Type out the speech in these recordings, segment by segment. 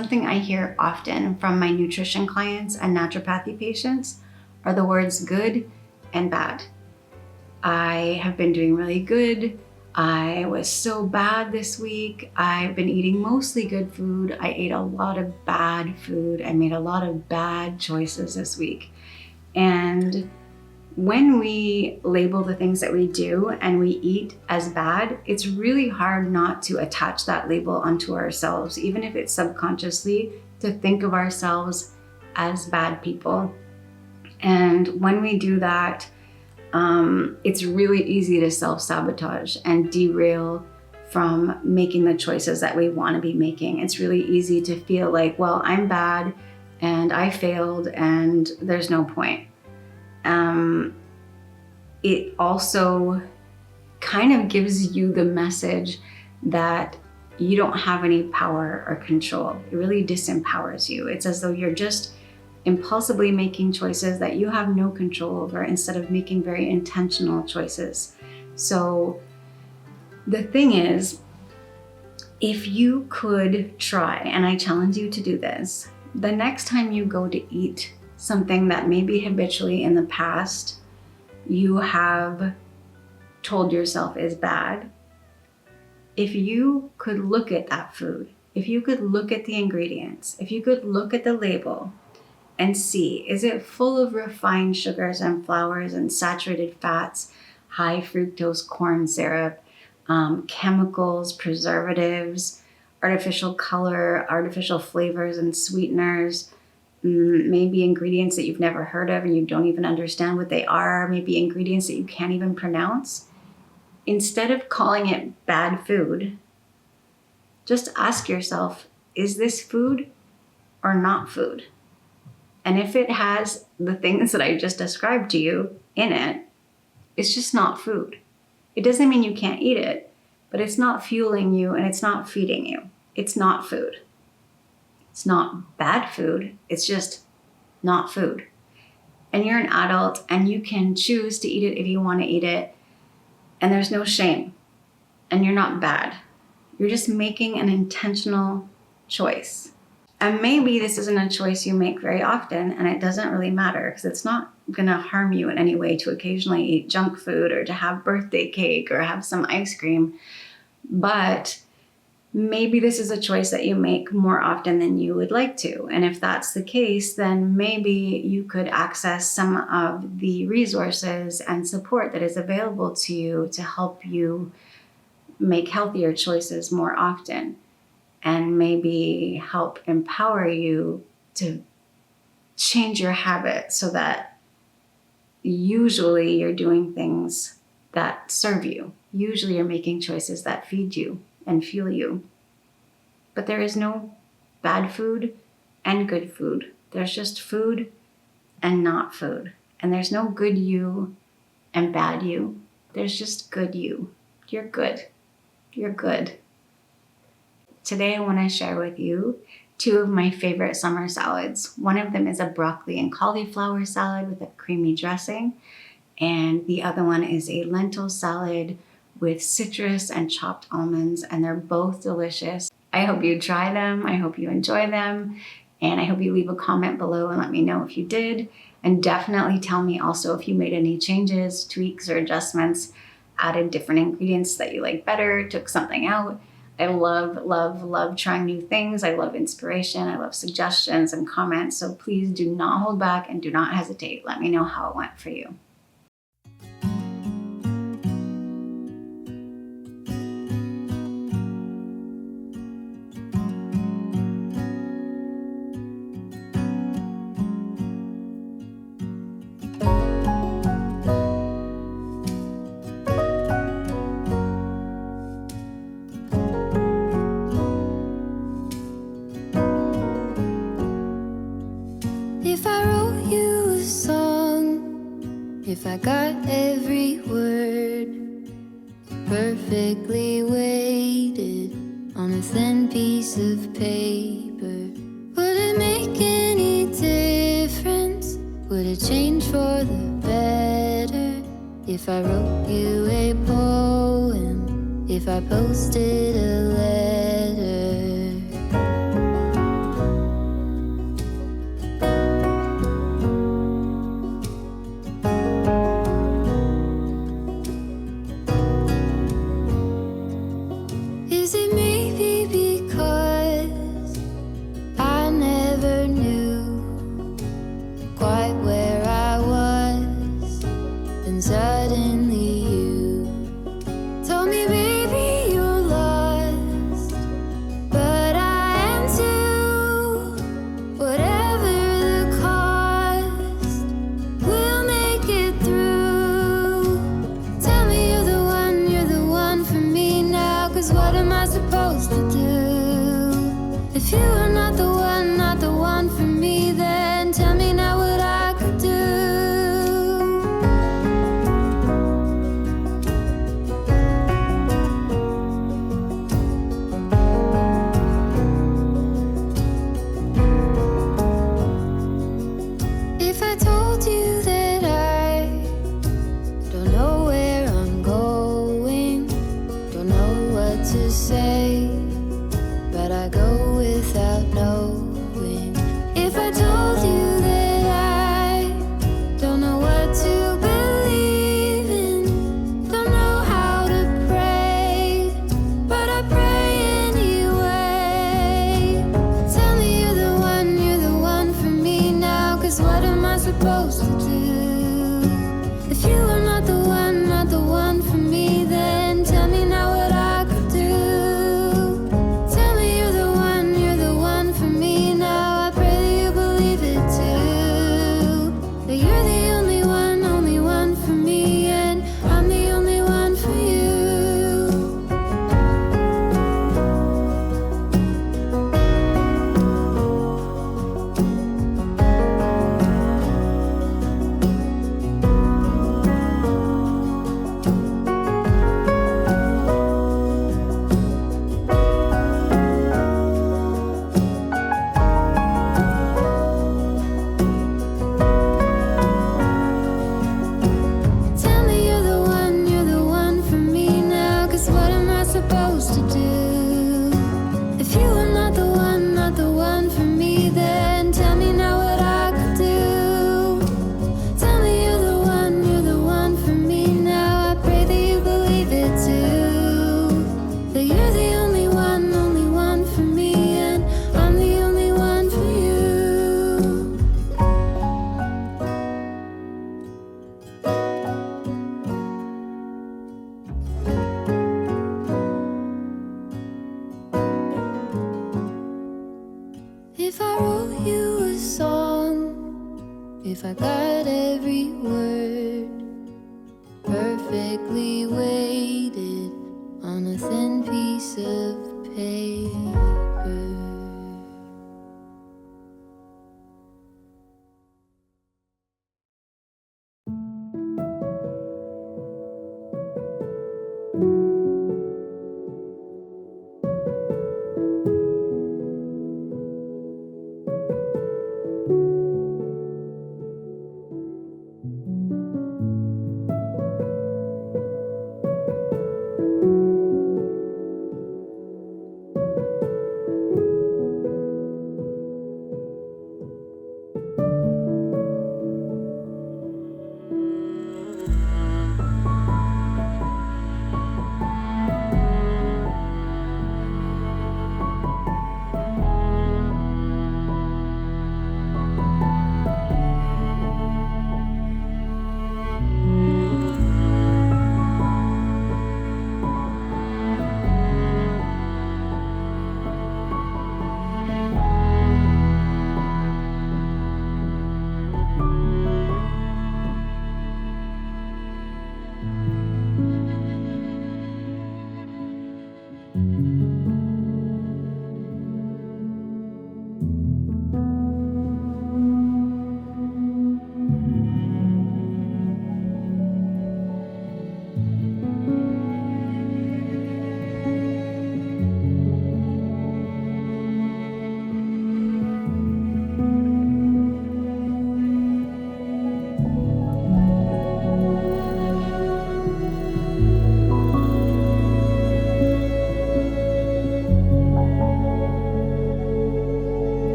something I hear often from my nutrition clients and naturopathy patients are the words good and bad. I have been doing really good. I was so bad this week. I've been eating mostly good food. I ate a lot of bad food. I made a lot of bad choices this week. And when we label the things that we do and we eat as bad, it's really hard not to attach that label onto ourselves, even if it's subconsciously, to think of ourselves as bad people. And when we do that, it's really easy to self-sabotage and derail from making the choices that we want to be making. It's really easy to feel like, well, I'm bad and I failed and there's no point. It also kind of gives you the message that you don't have any power or control. It really disempowers you. It's as though you're just impulsively making choices that you have no control over instead of making very intentional choices. So the thing is, if you could try, and I challenge you to do this, the next time you go to eat something that maybe habitually in the past you have told yourself is bad, if you could look at that food, if you could look at the ingredients, if you could look at the label and see, is it full of refined sugars and flours and saturated fats, high fructose corn syrup, chemicals, preservatives, artificial color, artificial flavors and sweeteners, maybe ingredients that you've never heard of and you don't even understand what they are, maybe ingredients that you can't even pronounce. Instead of calling it bad food, just ask yourself, is this food or not food? And if it has the things that I just described to you in it, it's just not food. It doesn't mean you can't eat it, but it's not fueling you and it's not feeding you. It's not food. It's not bad food, it's just not food. And you're an adult and you can choose to eat it if you want to eat it. And there's no shame. And you're not bad. You're just making an intentional choice. And maybe this isn't a choice you make very often and it doesn't really matter because it's not going to harm you in any way to occasionally eat junk food or to have birthday cake or have some ice cream. But maybe this is a choice that you make more often than you would like to. And if that's the case, then maybe you could access some of the resources and support that is available to you to help you make healthier choices more often and maybe help empower you to change your habit so that usually you're doing things that serve you. Usually you're making choices that feed you and fuel you. But there is no bad food and good food. There's just food and not food. And there's no good you and bad you. There's just good you. You're good. You're good. Today I want to share with you two of my favorite summer salads. One of them is a broccoli and cauliflower salad with a creamy dressing. And the other one is a lentil salad with citrus and chopped almonds, and they're both delicious. I hope you try them. I hope you enjoy them. And I hope you leave a comment below and let me know if you did. And definitely tell me also if you made any changes, tweaks, or adjustments, added different ingredients that you like better, took something out. I love, love, love trying new things. I love inspiration. I love suggestions and comments. So please do not hold back and do not hesitate. Let me know how it went for you. If I wrote you a song, if I got every word perfectly weighted on a thin piece of paper, would it make any difference? Would it change for the better? If I wrote you a poem, if I posted a letter? if I got every word perfectly weighted on a thin piece of paper.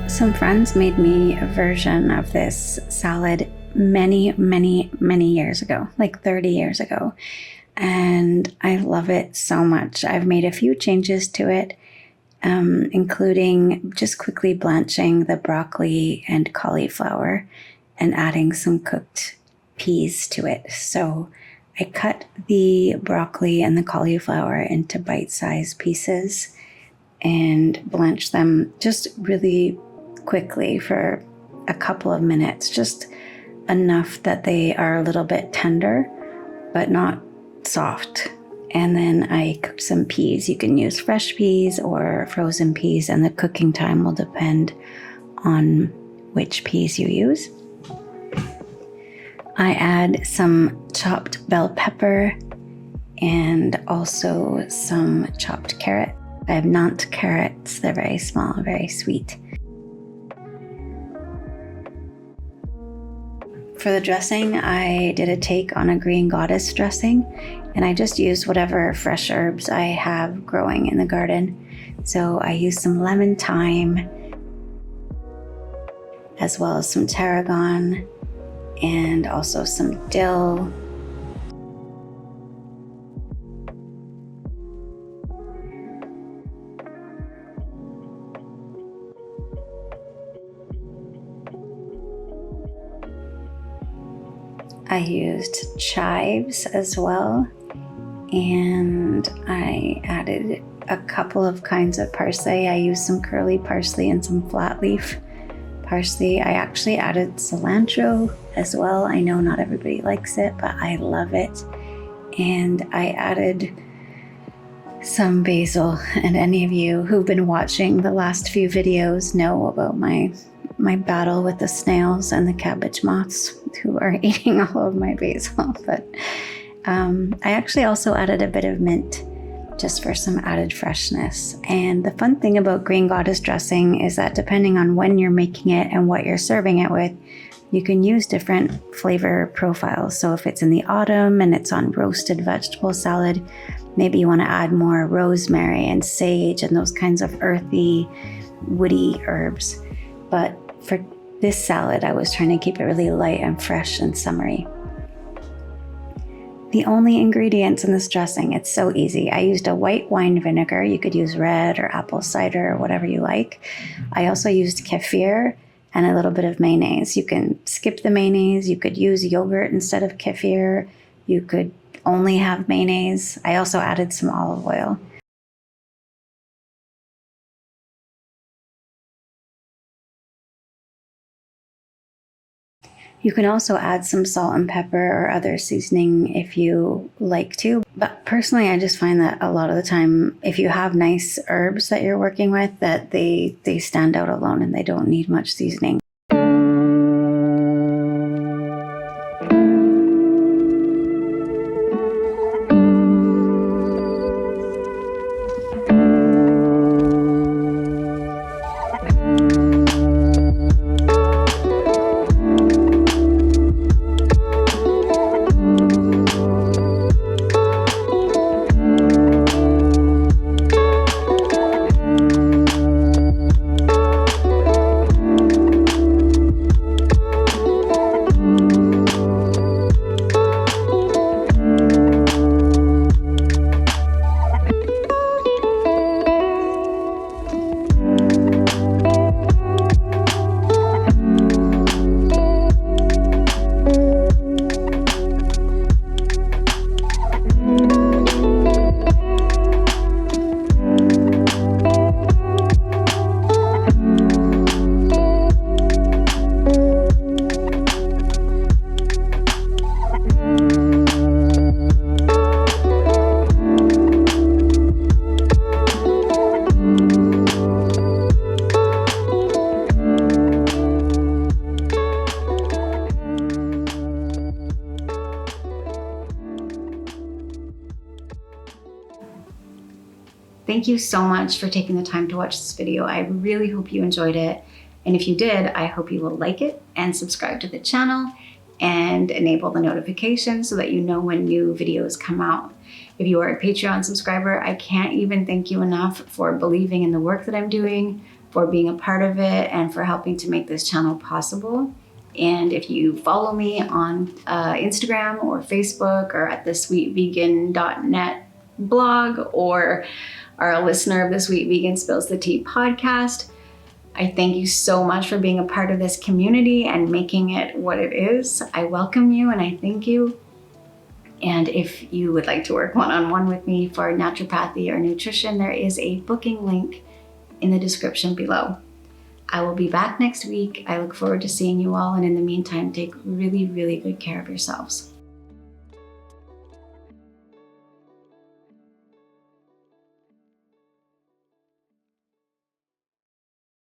Some friends made me a version of this salad many years ago, like 30 years ago. And I love it so much. I've made a few changes to it, including just quickly blanching the broccoli and cauliflower and adding some cooked peas to it. So I cut the broccoli and the cauliflower into bite-sized pieces and blanch them just really quickly for a couple of minutes, just enough that they are a little bit tender, but not soft. And then I cooked some peas. You can use fresh peas or frozen peas, and the cooking time will depend on which peas you use. I add some chopped bell pepper and also some chopped carrot. I have Nantes carrots. They're very small, very sweet. For the dressing, I did a take on a green goddess dressing, and I just used whatever fresh herbs I have growing in the garden. So I used some lemon thyme, as well as some tarragon, and also some dill. I used chives as well, and I added a couple of kinds of parsley. I used some curly parsley and some flat leaf parsley. I actually added cilantro as well. I know not everybody likes it, but I love it. And I added some basil, and any of you who've been watching the last few videos know about my my battle with the snails and the cabbage moths who are eating all of my basil. But I actually also added a bit of mint just for some added freshness. And the fun thing about green goddess dressing is that depending on when you're making it and what you're serving it with, you can use different flavor profiles. So if it's in the autumn and it's on roasted vegetable salad, maybe you want to add more rosemary and sage and those kinds of earthy, woody herbs. But for this salad, I was trying to keep it really light and fresh and summery. The only ingredients in this dressing, it's so easy. I used a white wine vinegar. You could use red or apple cider or whatever you like. I also used kefir and a little bit of mayonnaise. You can skip the mayonnaise. You could use yogurt instead of kefir. You could only have mayonnaise. I also added some olive oil. You can also add some salt and pepper or other seasoning if you like to. But personally, I just find that a lot of the time, if you have nice herbs that you're working with, that they stand out alone and they don't need much seasoning. Thank you so much for taking the time to watch this video. I really hope you enjoyed it. And if you did, I hope you will like it and subscribe to the channel and enable the notifications so that you know when new videos come out. If you are a Patreon subscriber, I can't even thank you enough for believing in the work that I'm doing, for being a part of it, and for helping to make this channel possible. And if you follow me on Instagram or Facebook or at the sweetvegan.net blog, or are a listener of the Sweet Vegan Spills the Tea podcast, I thank you so much for being a part of this community and making it what it is. I welcome you and I thank you. And if you would like to work one-on-one with me for naturopathy or nutrition, there is a booking link in the description below. I will be back next week. I look forward to seeing you all. And in the meantime, take really, really good care of yourselves.